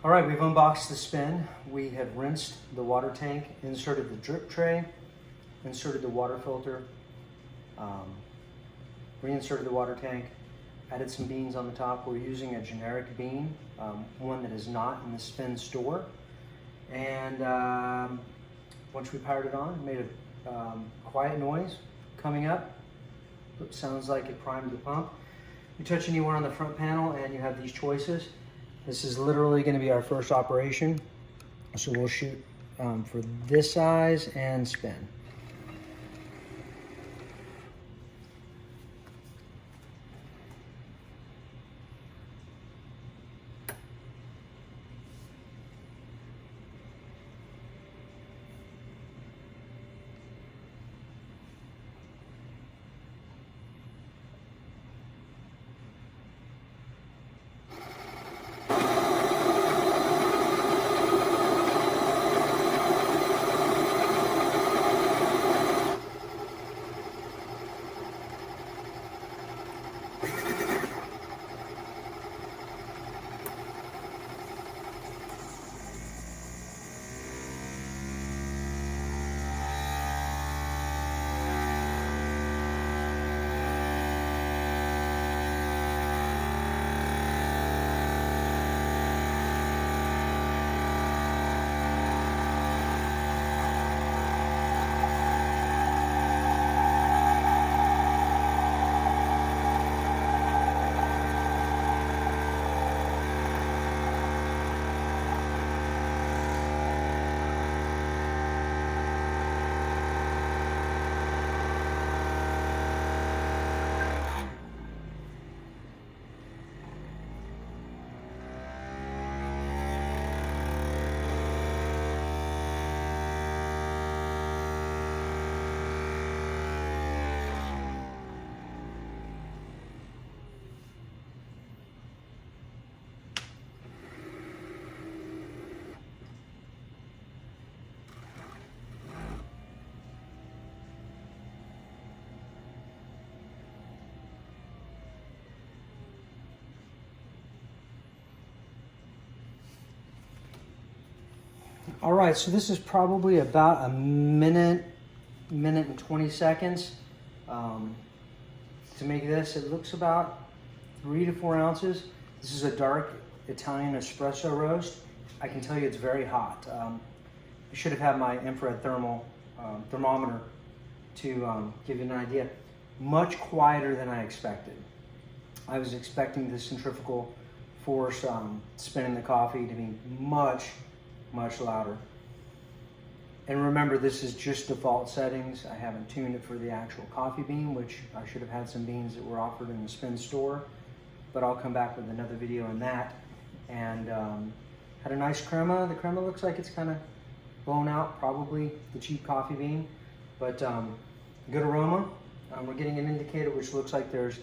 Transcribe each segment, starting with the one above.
All right, we've unboxed the Spinn. We have rinsed the water tank, inserted the drip tray, inserted the water filter, reinserted the water tank, added some beans on the top. We're using a generic bean, one that is not in the Spinn store. And once we powered it on, it made a quiet noise coming up. It sounds like it primed the pump. You touch anywhere on the front panel and you have these choices. This is literally going to be our first operation. So we'll shoot for this size and spin. All right, so this is probably about a minute and 20 seconds to make this. It looks about 3 to 4 ounces. This is a dark Italian espresso roast. I can tell you it's very hot. I should have had my infrared thermometer to give you an idea. Much quieter than I expected. I was expecting the centrifugal force spinning the coffee to be much louder. And remember, this is just default settings. I haven't tuned it for the actual coffee bean, which I should have had some beans that were offered in the Spinn store, but I'll come back with another video on that. And had a nice crema. The crema looks like it's kind of blown out, probably the cheap coffee bean, but good aroma. We're getting an indicator which looks like there's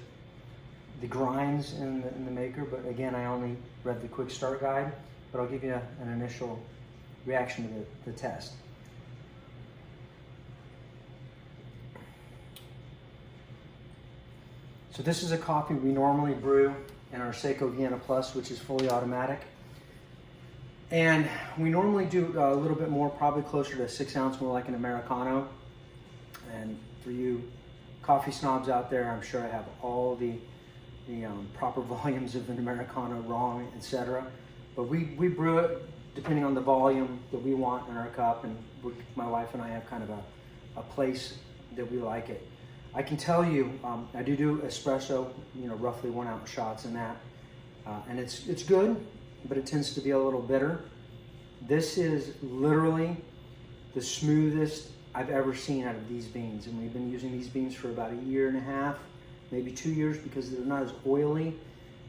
the grinds in the maker, but again, I only read the quick start guide, but I'll give you an initial reaction to the test. So this is a coffee we normally brew in our Seiko Vienna Plus, which is fully automatic. And we normally do a little bit more, probably closer to 6 ounce, more like an Americano. And for you coffee snobs out there, I'm sure I have all the proper volumes of an Americano wrong, etc. But we brew it depending on the volume that we want in our cup, and my wife and I have kind of a place that we like it. I can tell you, I do espresso, roughly 1 ounce shots in that, and it's good, but it tends to be a little bitter. This is literally the smoothest I've ever seen out of these beans, and we've been using these beans for about 1.5 years, maybe 2 years, because they're not as oily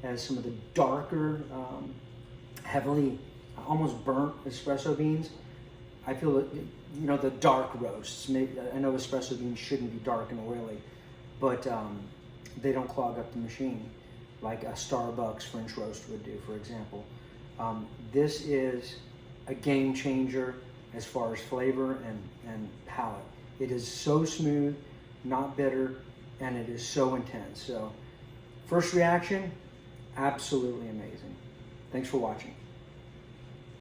as some of the darker, heavily, almost burnt espresso beans. I feel that, the dark roasts, I know espresso beans shouldn't be dark and oily, but they don't clog up the machine like a Starbucks French roast would do, for example. This is a game changer as far as flavor and palate. It is so smooth, not bitter, and it is so intense. So first reaction, absolutely amazing. Thanks for watching.